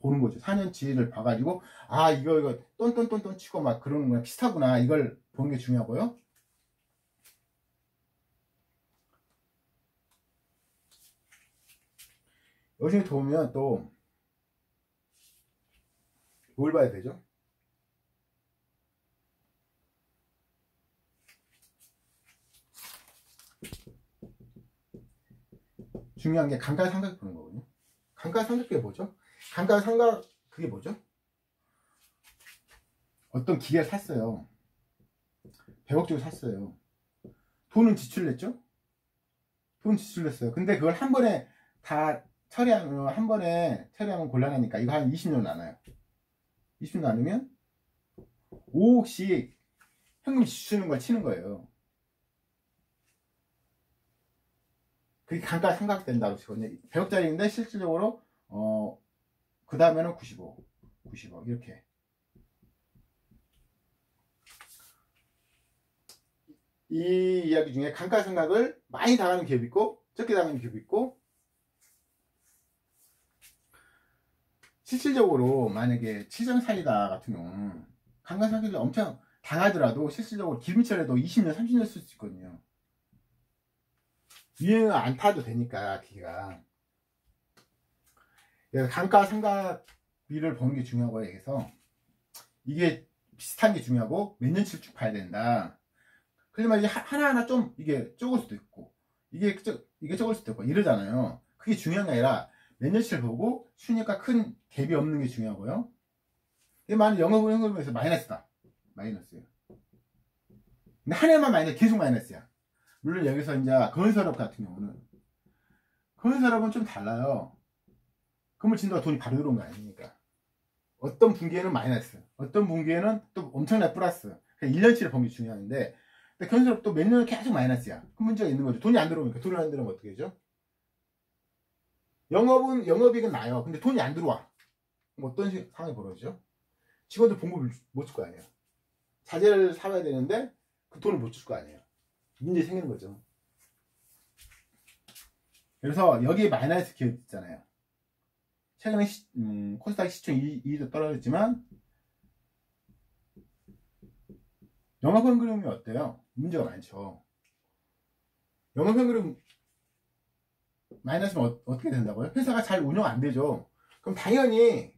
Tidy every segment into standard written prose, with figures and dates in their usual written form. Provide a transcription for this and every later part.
보는 거죠. 4년치를 봐가지고 아 이거 똔똔똔똔 치고 막 그러는 거랑 비슷하구나, 이걸 보는 게 중요하고요. 여기에 보면 또 뭘 봐야 되죠? 중요한 게 감가상각 보는 거거든요. 감가상각이 뭐죠? 감가상각 그게 뭐죠? 어떤 기계를 샀어요. 100억 주고 샀어요. 돈은 지출냈죠? 돈 지출냈어요. 근데 그걸 한 번에 다 처리하면, 한 번에 처리하면 곤란하니까 이거 한 20년 나눠요. 20년 나누면 5억씩 현금 지출하는 걸 치는 거예요. 그게 감가상각된다고 치거든요. 100억짜리인데 실질적으로 그 다음에는 90억 이렇게. 이 이야기 중에 감가상각을 많이 당하는 기업이 있고 적게 당하는 기업이 있고, 실질적으로 만약에 칠성사이다 같은 경우는 감가상각을 엄청 당하더라도 실질적으로 기름칠해도 20년 30년 쓸 수 있거든요. 유행을 안 타도 되니까 기계가. 그래서 감가상각비를 보는 게 중요하고, 해서 이게 비슷한 게 중요하고 몇 년치를 쭉 봐야 된다. 그러면 이게 하나하나 좀 이게 적을 수도 있고 이게 적을 수도 있고 이러잖아요. 그게 중요한 게 아니라 몇 년치를 보고 순이익과 큰 갭이 없는 게 중요하고요. 이게 만약 영업이익에서 마이너스다. 마이너스예요. 근데 한 해만 마이너스, 계속 마이너스야. 물론 여기서 이제 건설업 같은 경우는, 건설업은 좀 달라요. 건물 진도가 돈이 바로 들어온 거 아니니까. 어떤 분기에는 마이너스, 어떤 분기에는 또 엄청난 플러스. 1년치를 보는 게 중요한데, 근데 건설업도 몇 년을 계속 마이너스야. 그 문제가 있는 거죠. 돈이 안 들어오니까. 돈이 안 들어오면 어떻게 되죠? 영업이익은 나요. 근데 돈이 안 들어와. 그럼 어떤 상황이 벌어지죠? 직원들 봉급을 못 줄 거 아니에요. 자재를 사야 되는데 그 돈을 못 줄 거 아니에요. 문제 생기는 거죠. 그래서 여기에 마이너스 기업 있잖아요. 최근에 코스닥 시총 2위도 떨어졌지만 영업현금이 어때요? 문제가 많죠. 영업현금 마이너스면 어떻게 된다고요? 회사가 잘 운영 안 되죠. 그럼 당연히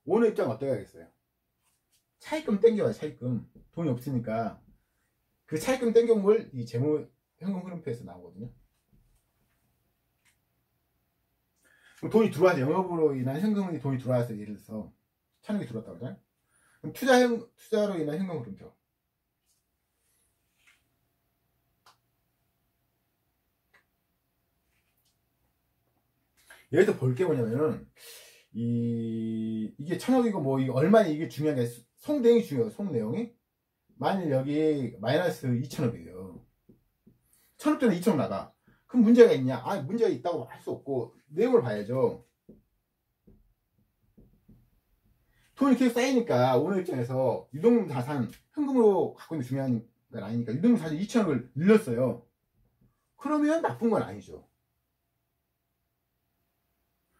오너 입장 어떻게 하겠어요? 차입금 땡겨요. 차입금. 돈이 없으니까 그 차입금 땡겨온 걸 이 재무 현금 흐름표에서 나오거든요. 그럼 돈이 들어와서, 영업으로 인한 현금이 돈이 들어와서 예를 들어서 1,000억이 들어왔다고 하잖아요. 그럼 투자로 인한 현금 흐름표. 여기서 볼 게 뭐냐면은 이게 1,000억이고 뭐 이게 얼마냐 이게 중요한 게 속 내용이 중요해요. 속 내용이. 만일 여기 마이너스 2,000억이에요. 1,000억짜리 2,000억 나가. 그럼 문제가 있냐? 아, 문제가 있다고 할 수 없고 내용을 봐야죠. 돈이 계속 쌓이니까 오너 입장에서 유동금 자산 현금으로 갖고 있는 게 중요한 건 아니니까 유동금 자산 2,000억을 늘렸어요. 그러면 나쁜 건 아니죠.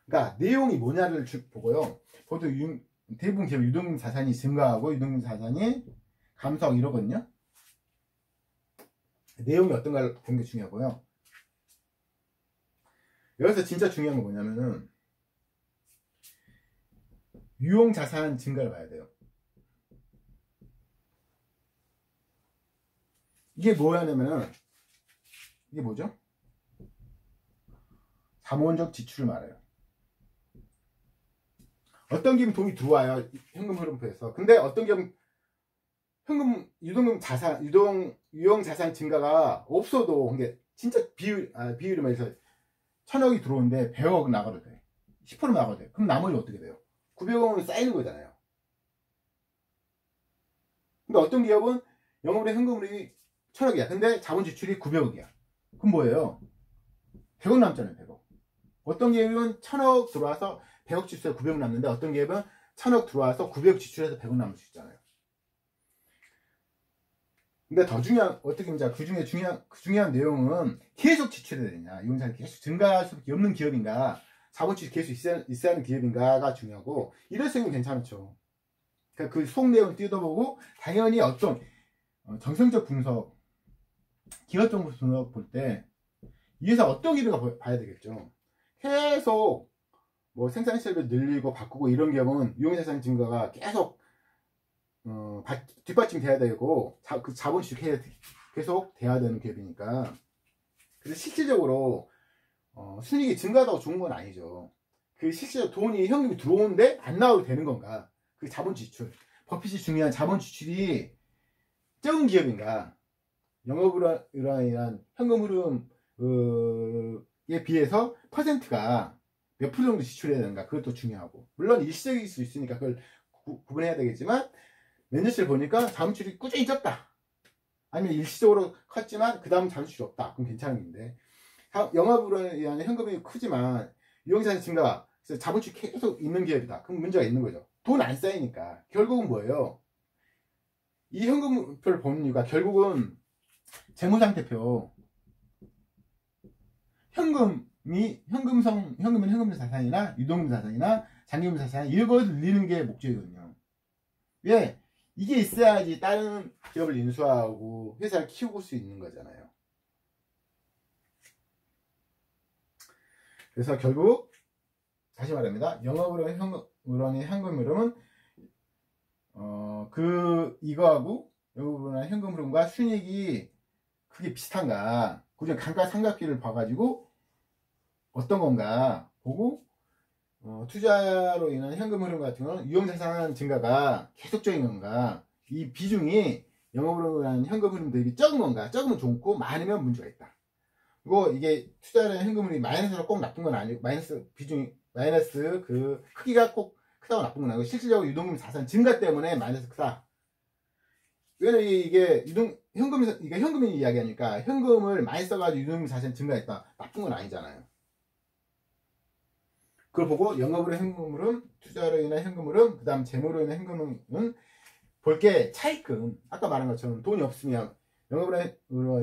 그러니까 내용이 뭐냐를 보고요. 보통 대부분 기업 유동금 자산이 증가하고 유동금 자산이 감소하고 이러거든요. 내용이 어떤가를 보는 게 중요하고요. 여기서 진짜 중요한 건 뭐냐면은 유용 자산 증가를 봐야 돼요. 이게 뭐냐면은 이게 뭐죠? 자본적 지출을 말해요. 어떤 기업은 돈이 들어와요. 현금 흐름표에서. 근데 어떤 기업은 유동금 자산, 유용 자산 증가가 없어도, 이게 진짜 비율이 말해서 1,000억이 들어오는데 100억 나가도 돼. 10% 나가도 돼. 그럼 나머지 어떻게 돼요? 900억은 쌓이는 거잖아요. 근데 어떤 기업은 영업의 현금흐름이 1,000억이야. 근데 자본 지출이 900억이야. 그럼 뭐예요? 100억 남잖아요. 100억. 어떤 기업은 1,000억 들어와서 100억 지출해서 900억 남는데, 어떤 기업은 1,000억 들어와서 900억 지출해서 100억 남을 수 있잖아요. 근데 더 중요한, 어떻게 보면 그 중에 중요한 내용은 계속 지출해야 되냐, 이용자산이 계속 증가할 수밖에 없는 기업인가, 자본주의 계속 있어야 하는 기업인가가 중요하고, 일회성은 괜찮죠. 그러니까 그 속 내용을 뜯어보고 당연히 어떤 정성적 분석, 기업적 분석 볼 때 이 회사 어떤 기업인가 봐야 되겠죠. 계속 뭐 생산 시설을 늘리고 바꾸고 이런 기업은 유형자산 증가가 계속 뒷받침 돼야 되고 그 자본주의 계속 돼야 되는 기업이니까. 그래서 실질적으로 순이익이 증가하다고 좋은 건 아니죠. 그 실제로 돈이 현금이 들어오는데 안 나와도 되는 건가? 그 자본 지출, 버핏이 중요한 자본 지출이 적은 기업인가? 영업으로 인한 현금 흐름에 비해서 퍼센트가 몇 프로 정도 지출해야 되는가? 그것도 중요하고, 물론 일시적일 수 있으니까 그걸 구분해야 되겠지만, 몇 년치를 보니까 자본 지출이 꾸준히 쪘다, 아니면 일시적으로 컸지만 그 다음 자본 지출이 없다, 그럼 괜찮은 건데, 영업으로 인한 현금이 크지만 유형자산 증가, 그래서 자본주의 계속 있는 기업이다, 그럼 문제가 있는 거죠. 돈 안 쌓이니까. 결국은 뭐예요? 이 현금표를 보는 이유가 결국은 재무상태표, 현금은 현금 자산이나 유동금 자산이나 잔금 자산, 이걸 늘리는 게 목적이거든요. 왜? 이게 있어야지 다른 기업을 인수하고 회사를 키우고 수 있는 거잖아요. 그래서 결국 다시 말합니다. 영업으로의 현금 흐름은 이거하고 영업으로의 현금 흐름과 순이익이 크게 비슷한가, 그중 감가상각비를 봐가지고 어떤 건가 보고, 투자로 인한 현금 흐름 같은 경우는 유형자산 증가가 계속적인 건가, 이 비중이 영업으로 인한 현금 흐름 대비 적은 건가, 적으면 좋고 많으면 문제가 있다. 그리고 이게 투자를 현금 흐름이 마이너스로 꼭 나쁜 건 아니고, 마이너스 그 크기가 꼭 크다고 나쁜 건 아니고, 실질적으로 유동금 자산 증가 때문에 마이너스 크다. 왜냐면 이게 현금이 이야기하니까 현금을 많이 써가지고 유동금 자산 증가했다, 나쁜 건 아니잖아요. 그걸 보고 영업으로 현금 흐름, 투자로 인한 현금 흐름, 그 다음 재무로 인한 현금 흐름은 볼게 차입금. 아까 말한 것처럼 돈이 없으면 영업으로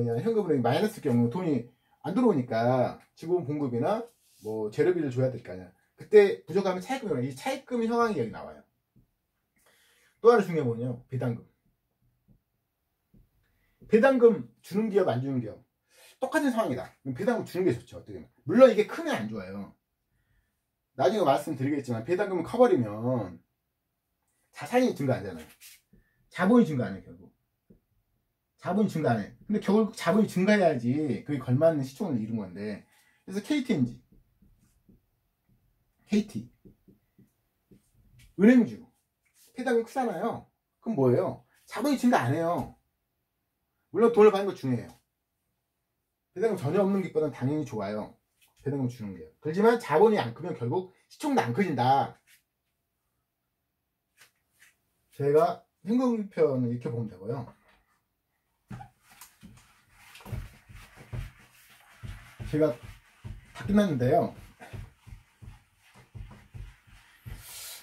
인한 현금 흐름이 마이너스일 경우 돈이 안 들어오니까 직원 봉급이나 뭐 재료비를 줘야 될 거 아니야. 그때 부족하면 차입금이, 이 차입금 현황이 여기 나와요. 또 하나 중요한 거는요, 배당금. 배당금 주는 기업, 안 주는 기업 똑같은 상황이다. 배당금 주는 게 좋죠, 어떻게 보면. 물론 이게 크면 안 좋아요. 나중에 말씀드리겠지만 배당금을 커버리면 자산이 증가 안 하잖아요. 자본이 증가 안 해요. 결국 자본이 증가 안 해. 근데 결국 자본이 증가해야지 그게 걸맞는 시총을 이룬 건데. 그래서 KTNG, KT, 은행주 배당금 크잖아요. 그럼 뭐예요? 자본이 증가 안 해요. 물론 돈을 받는 거 중요해요. 배당금 전혀 없는 것보다는 당연히 좋아요, 배당금 주는 게. 그렇지만 자본이 안 크면 결국 시총도 안 커진다. 제가 현금편을 이렇게 보면 되고요. 제가 다 끝났는데요,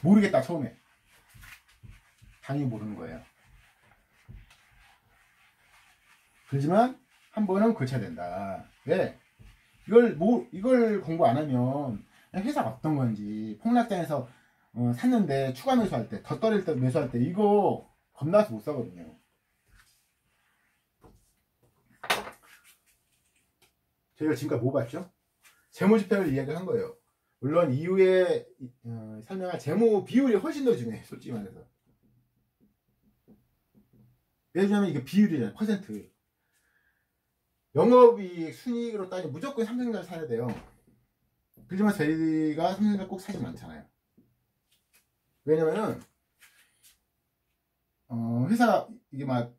모르겠다. 처음에 당연히 모르는 거예요. 그렇지만 한 번은 고쳐야 된다. 왜? 이걸 공부 안 하면 그냥 회사가 어떤 건지, 폭락장에서 샀는데 추가 매수할 때, 더 떨어질 때 매수할 때 이거 겁나서 못 사거든요. 저희가 지금까지 뭐 봤죠? 재무지표를 이야기한 거예요. 물론 이후에 설명할 재무 비율이 훨씬 더 중요해요, 솔직히 말해서. 왜냐면 이게 비율이잖아요, 퍼센트. 영업이익 순이익으로 따지면 무조건 삼성전자를 사야 돼요. 그렇지만 저희가 삼성전자 꼭 사지 않잖아요. 왜냐면은 회사가 이게 막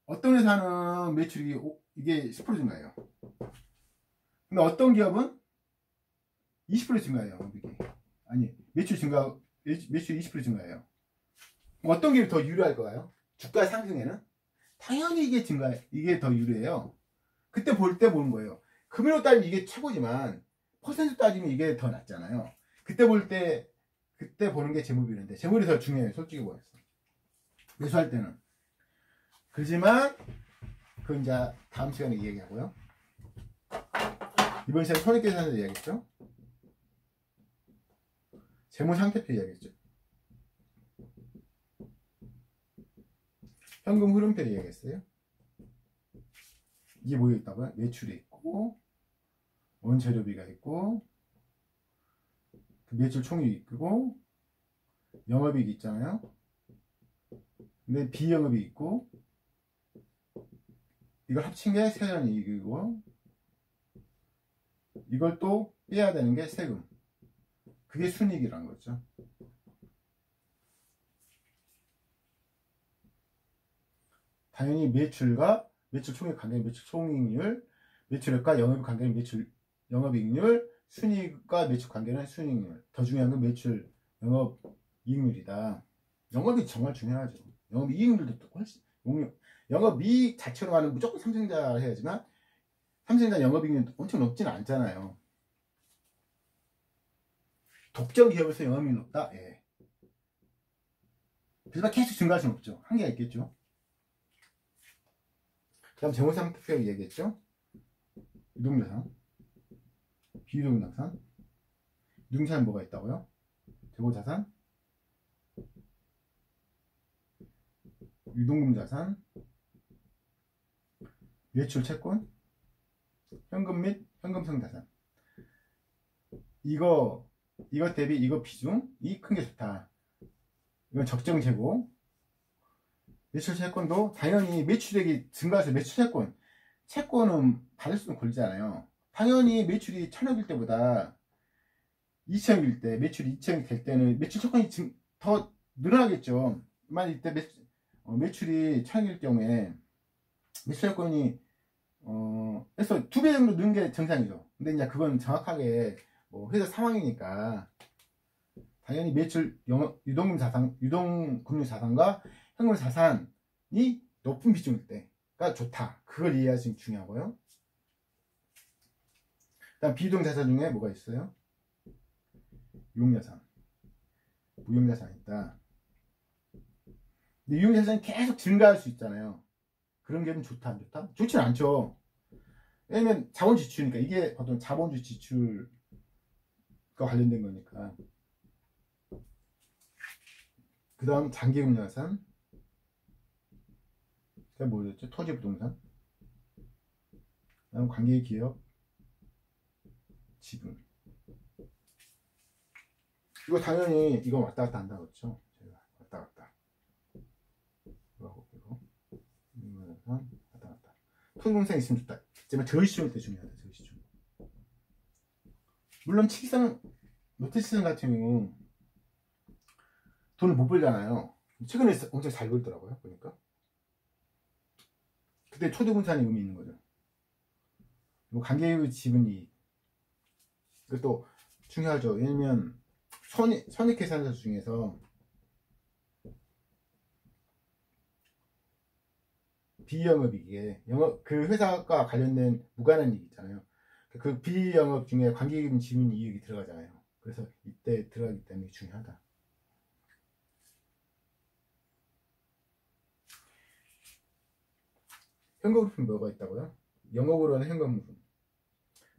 어떤 회사는 매출이 이게 10% 증가해요. 근데 어떤 기업은 20% 증가해요. 아니, 매출이 20% 증가해요. 어떤 기업이 더 유리할까요? 주가 상승에는 당연히 이게 더 유리해요. 그때 볼 때 보는 거예요. 금액으로 따지면 이게 최고지만 퍼센트 따지면 이게 더 낫잖아요. 그때 보는 게 재무비율인데, 재무비율이 더 중요해요, 솔직히 말해서. 매수할 때는. 그렇지만 그건 이제 다음 시간에 이야기하고요. 이번 시간에 손익계산에서 이야기했죠. 재무상태표 이야기했죠. 현금 흐름표 이야기했어요. 이게 뭐 있다고요? 매출이 있고 원재료비가 있고 매출 총액이 있고 영업이익이 있잖아요. 근데 비영업이 있고 이걸 합친 게 세전이익이고 이걸 또 빼야 되는 게 세금. 그게 순이익이라는 거죠. 당연히 매출과 매출 총액 관계는 매출 총이익률, 매출액과 영업이익 관계는 매출 영업이익률, 순이익과 매출 관계는 순이익률. 더 중요한 건 매출 영업이익률이다. 영업이익 정말 중요하죠. 영업이익률도 또 훨씬 영업이익 자체로 하는 무조건 삼성전자 해야지만 삼성전자 영업이익률 엄청 높지는 않잖아요. 독점 기업에서 영업이익이 높다? 예. 그렇지만 계속 증가할 수는 없죠. 한계가 있겠죠. 그 다음 재무상태표 얘기했죠. 유동자산, 비유동자산, 유동자산 뭐가 있다고요? 재고자산, 유동금자산, 외출 채권, 현금 및 현금성 자산. 이거 대비 이거 비중이 큰 게 좋다. 이건 적정 재고. 매출 채권도 당연히 매출액이 증가해서 매출 채권은 받을 수는 걸리잖아요. 당연히 매출이 1,000억일 때보다 2,000억일 때, 매출이 2,000억이 될 때는 매출 채권이 더 늘어나겠죠. 만약 이때 매출이 1,000억일 경우에 매출 채권이 해서 2배 정도 는 게 정상이죠. 근데 이제 그건 정확하게 뭐 회사 상황이니까 당연히 매출 유동금 자산, 유동금융 자산과 현금 자산이 높은 비중일 때가 좋다. 그걸 이해하시는 게 중요하고요. 다음 비유동자산 중에 뭐가 있어요? 유용자산, 무용자산이 있다. 근데 유용자산이 계속 증가할 수 있잖아요. 그런 게 좋다 안 좋다? 좋지는 않죠. 왜냐면 자본 지출이니까 이게 보통 자본주의 지출과 관련된 거니까. 그 다음 장기금융자산, 그게 뭐였죠? 토지부동산, 그 다음 관계기업 지분. 이거 당연히 이거 왔다 갔다 한다 그렇죠? 제가 왔다 갔다. 이거 왔다 갔다. 통공상 있으면 좋다. 하지만 저시중일 때 중요하다. 저시중. 물론 롯데시장 같은 경우 돈을 못 벌잖아요. 최근에 엄청 잘 벌더라고요. 보니까. 그때 초대분산이 의미 있는 거죠. 뭐 관계의 지분이 이것도 중요하죠. 왜냐면 손익계산서 중에서 비영업이익에 그 회사가 관련된 무관한 이익 있잖아요. 그 비영업 중에 관계기금 지분 이익이 들어가잖아요. 그래서 이때 들어가기 때문에 중요하다. 현금 흐름 뭐가 있다고요? 영업으로 하는 현금 흐름,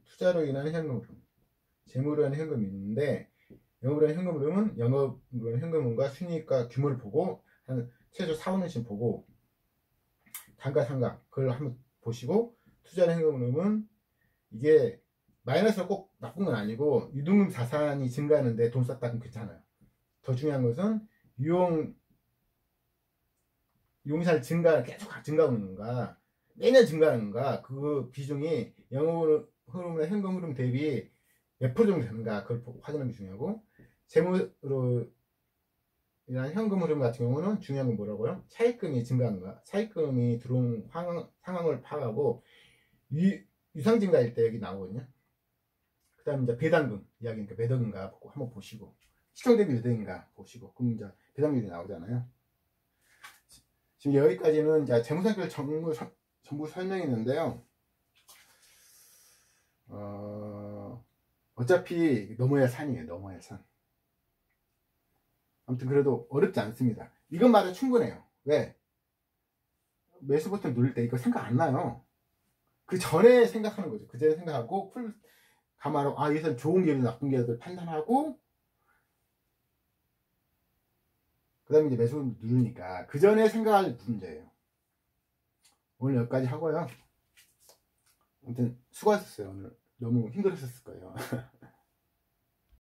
투자로 인한 현금 흐름, 재무로 하는 현금이 있는데 영업으로 하는 현금 흐름은 영업으로 하는 현금 흐름과 순이익과 규모를 보고 한 최소 4, 5년씩 보고 단가 상각 그걸 한번 보시고 투자로 하는 현금 흐름은 이게 마이너스가 꼭 나쁜 건 아니고 유동금 자산이 증가하는데 돈 썼다 그럼 괜찮아요. 더 중요한 것은 유용자산 계속 증가하는 건가 매년 증가하는 건가 그 비중이 영업 흐름이나 현금 흐름 대비 몇 프로 정도 되는가 그걸 확인하는 게 중요하고 재무로 인한 현금 흐름 같은 경우는 중요한 건 뭐라고요? 차입금이 증가하는가 차입금이 들어온 상황을 파악하고 유상 증가일 때 여기 나오거든요. 그 다음에 이제 배당금 이야기니까 몇 억인가 한번 보시고 시총 대비 몇 억인가 보시고 그럼 이제 배당률이 나오잖아요. 지금 여기까지는 이제 재무상태를 전부 설명했는데요. 어차피 넘어야 산이에요. 넘어야 산. 아무튼 그래도 어렵지 않습니다. 이것마저 충분해요. 왜? 매수 버튼 누를 때 이거 생각 안 나요. 그 전에 생각하는 거죠. 그 전에 생각하고 감안하고 여기서 좋은 기업이 나쁜 기업을 판단하고 그 다음에 이제 매수 누르니까 그 전에 생각할 문제예요. 오늘 여기까지 하고요. 아무튼 수고하셨어요. 오늘 너무 힘들으셨을 거예요.